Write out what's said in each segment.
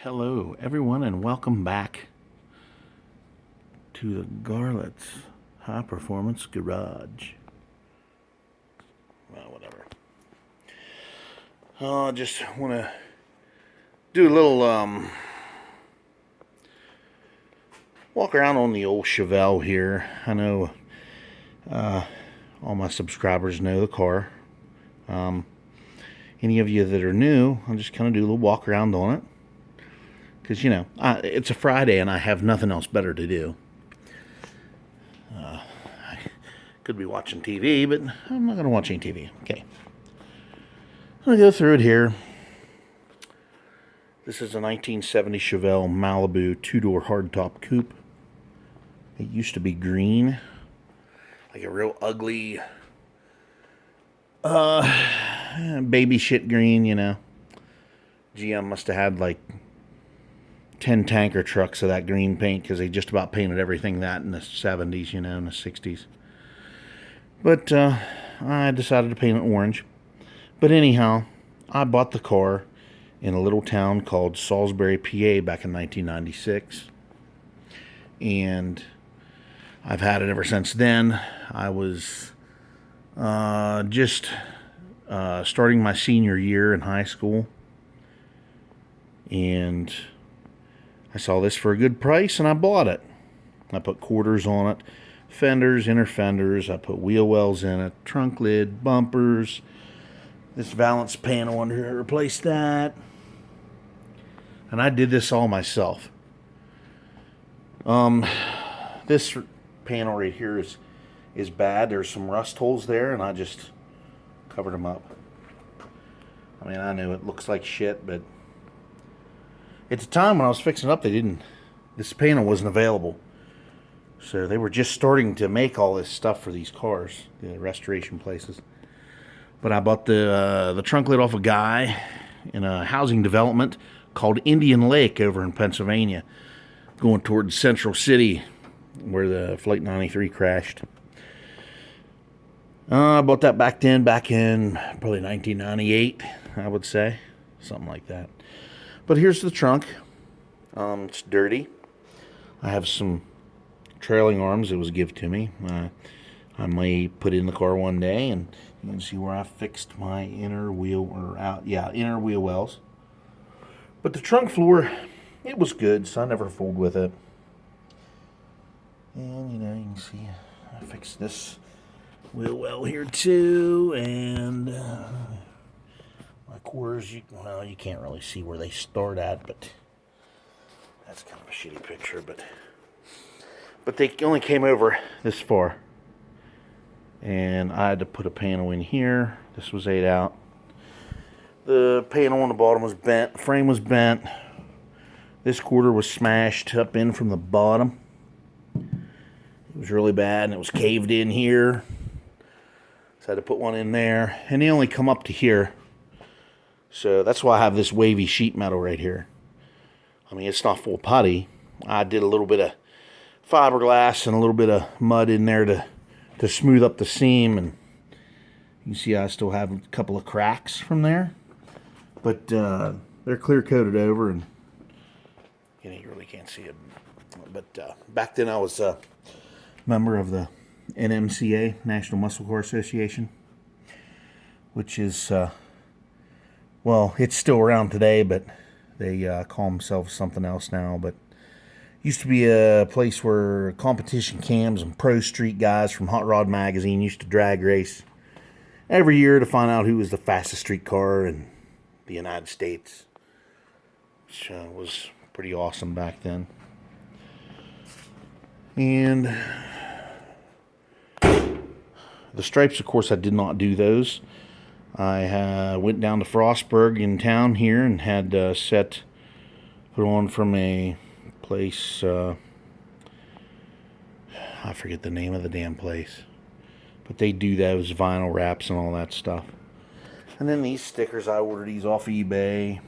Hello, everyone, and welcome back to the Garlet's High Performance Garage. Well, whatever. I just want to do a little walk around on the old Chevelle here. I know all my subscribers know the car. Any of you that are new, I'll just kind of do a little walk around on it. Because, you know, it's a Friday and I have nothing else better to do. I could be watching TV, but I'm not going to watch any TV. Okay. I'm going to go through it here. This is a 1970 Chevelle Malibu two-door hardtop coupe. It used to be green. Like a real ugly baby shit green, you know. GM must have had like 10 tanker trucks of that green paint because they just about painted everything that in the 70s, you know, in the 60s. But I decided to paint it orange. But anyhow, I bought the car in a little town called Salisbury, PA back in 1996. And I've had it ever since then. I was just starting my senior year in high school. And I saw this for a good price, and I bought it. I put quarters on it, fenders, inner fenders. I put wheel wells in it, trunk lid, bumpers. This valance panel under here, replaced that. And I did this all myself. This panel right here is bad. There's some rust holes there, and I just covered them up. I mean, I know it looks like shit, but at the time when I was fixing it up, this panel wasn't available. So they were just starting to make all this stuff for these cars, the restoration places. But I bought the trunk lid off a guy in a housing development called Indian Lake over in Pennsylvania, going towards Central City, where the Flight 93 crashed. I bought that back in probably 1998, I would say. Something like that. But here's the trunk. It's dirty. I have some trailing arms that was given to me. I may put in the car one day, and you can see where I fixed my inner wheel wells. But the trunk floor, it was good, so I never fooled with it. And you can see I fixed this wheel well here too, and my quarters, you can't really see where they start at, but that's kind of a shitty picture, but they only came over this far, and I had to put a panel in here. This was 8 out. The panel on the bottom was bent, the frame was bent. This quarter was smashed up in from the bottom. It was really bad, and it was caved in here, so I had to put one in there, and they only come up to here. So that's why I have this wavy sheet metal right here. I mean, it's not full putty. I did a little bit of fiberglass and a little bit of mud in there to smooth up the seam. And you can see I still have a couple of cracks from there. But they're clear coated over, and you really can't see it. But back then I was a member of the NMCA, National Muscle Car Association, which is... well, it's still around today, but they call themselves something else now. But used to be a place where competition cams and pro street guys from Hot Rod Magazine used to drag race every year to find out who was the fastest street car in the United States, which was pretty awesome back then. And the stripes, of course, I did not do those. I went down to Frostburg in town here and had put on from a place, I forget the name of the damn place, but they do those vinyl wraps and all that stuff. And then these stickers, I ordered these off eBay.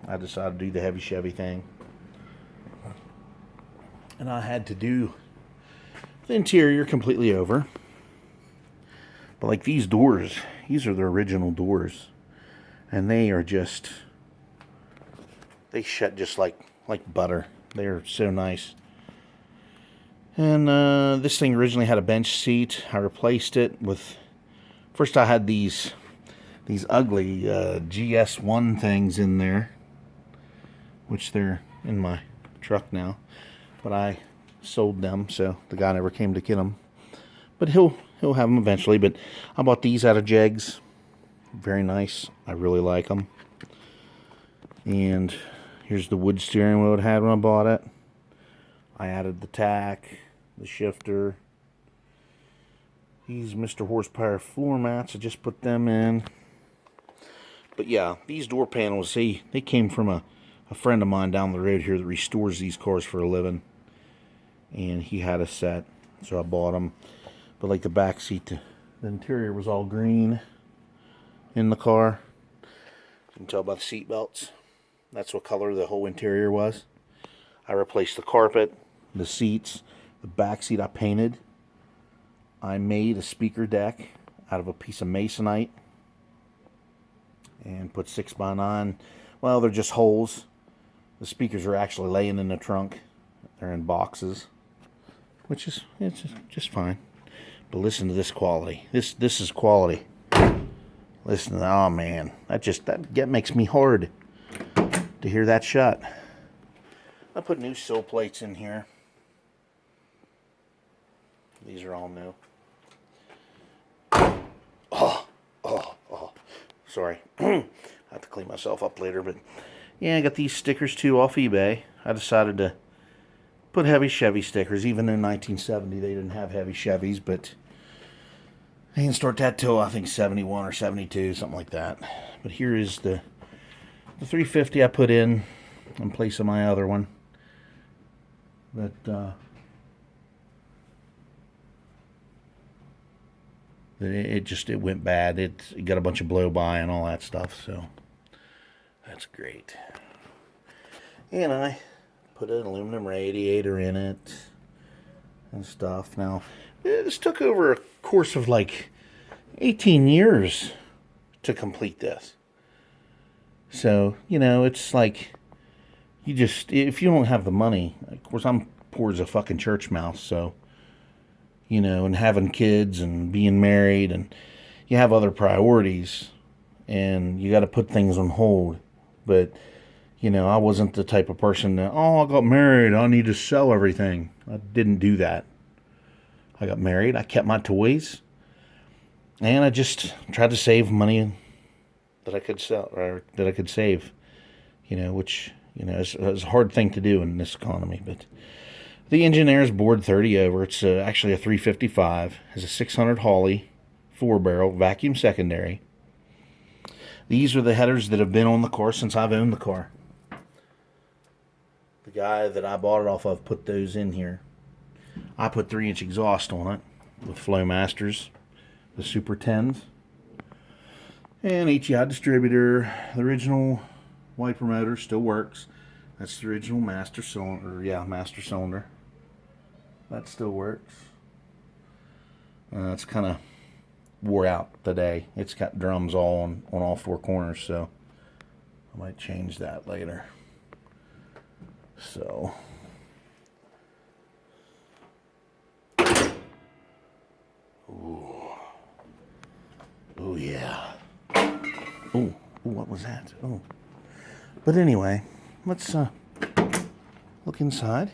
I decided to do the heavy Chevy thing. And I had to do the interior completely over. But like these doors, these are the original doors. And they are just They shut just like butter. They're so nice. And this thing originally had a bench seat. I replaced it with... First I had these ugly GS1 things in there, which they're in my truck now. But I sold them, so the guy never came to get them. But he'll have them eventually. But I bought these out of Jegs. Very nice. I really like them. And here's the wood steering wheel it had when I bought it. I added the tack, the shifter. These Mr. Horsepower floor mats, I just put them in. But yeah, these door panels, they came from a friend of mine down the road here that restores these cars for a living. And he had a set, so I bought them. But like the back seat, the interior was all green in the car. You can tell by the seat belts. That's what color the whole interior was. I replaced the carpet, the seats, the back seat I painted. I made a speaker deck out of a piece of masonite and put 6x9. Well, they're just holes. The speakers are actually laying in the trunk. They're in boxes, which is it's just fine. But listen to this quality. This is quality. Listen to that. Oh man, that makes me hard to hear that shut. I put new sill plates in here. These are all new. Oh. Sorry. I have to clean myself up later, but yeah, I got these stickers too off eBay. I decided to put heavy Chevy stickers, even in 1970 they didn't have heavy Chevys, but they didn't start that till I think 71 or 72, something like that. But here is the 350 I put in place of my other one. But it went bad. It got a bunch of blow by and all that stuff, so that's great. And I put an aluminum radiator in it and stuff. Now, this took over a course of like 18 years to complete this. So, you know, it's like, if you don't have the money, of course I'm poor as a fucking church mouse, so, you know, and having kids and being married, and you have other priorities, and you got to put things on hold. But, you know, I wasn't the type of person that, I got married, I need to sell everything. I didn't do that. I got married, I kept my toys, and I just tried to save money that I could sell, or that I could save, you know, which, you know, is a hard thing to do in this economy. But the Engineer's bored 30 over. It's actually a 355. Has a 600 Holley 4-barrel vacuum secondary. These are the headers that have been on the car since I've owned the car. The guy that I bought it off of put those in here. I put 3-inch exhaust on it with Flowmasters, the Super 10s. And HEI distributor. The original wiper motor still works. That's the original master cylinder. Yeah, master cylinder. That still works. It's kind of wore out today. It's got drums all on all 4 corners, so I might change that later. So, ooh, yeah. Ooh, what was that? Oh, but anyway, let's look inside.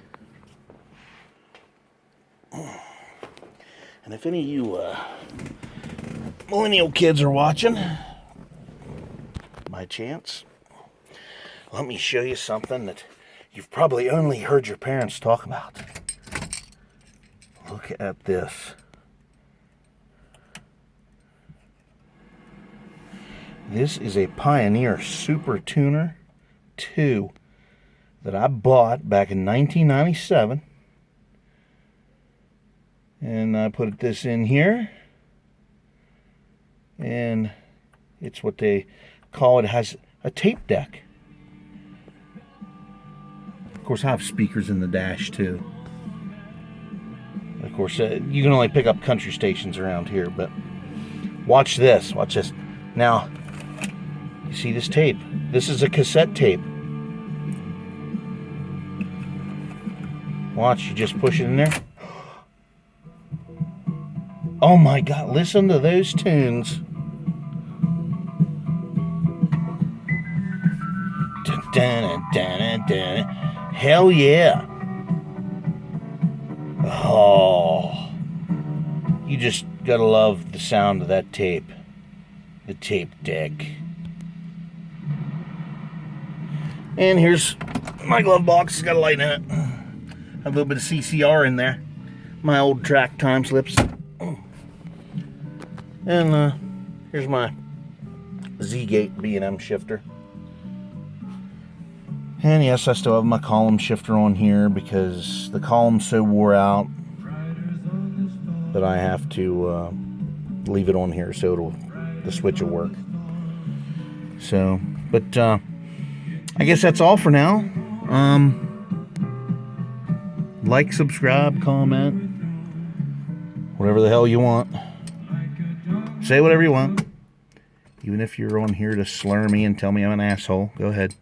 And if any of you millennial kids are watching, by chance, let me show you something that you've probably only heard your parents talk about. Look at this. This is a Pioneer Super Tuner 2 that I bought back in 1997. And I put this in here. And it's what they call it. It has a tape deck. Of course, I have speakers in the dash too. Of course, you can only pick up country stations around here, but watch this. Watch this. Now, you see this tape? This is a cassette tape. Watch, you just push it in there. Oh my God, listen to those tunes. Dun, dun, dun, dun, dun. Hell yeah. Oh, you just gotta love the sound of that tape. The tape deck. And here's my glove box. It's got a light in it. A little bit of CCR in there. My old track time slips. And here's my Z-Gate B&M shifter. And yes, I still have my column shifter on here because the column's so wore out that I have to leave it on here so the switch will work. So, but I guess that's all for now. Like, subscribe, comment, whatever the hell you want. Say whatever you want. Even if you're on here to slur me and tell me I'm an asshole, go ahead.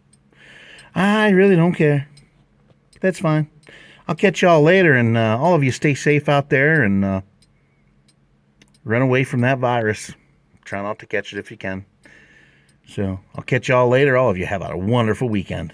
I really don't care. That's fine. I'll catch y'all later, and all of you stay safe out there and run away from that virus. Try not to catch it if you can. So I'll catch y'all later. All of you have a wonderful weekend.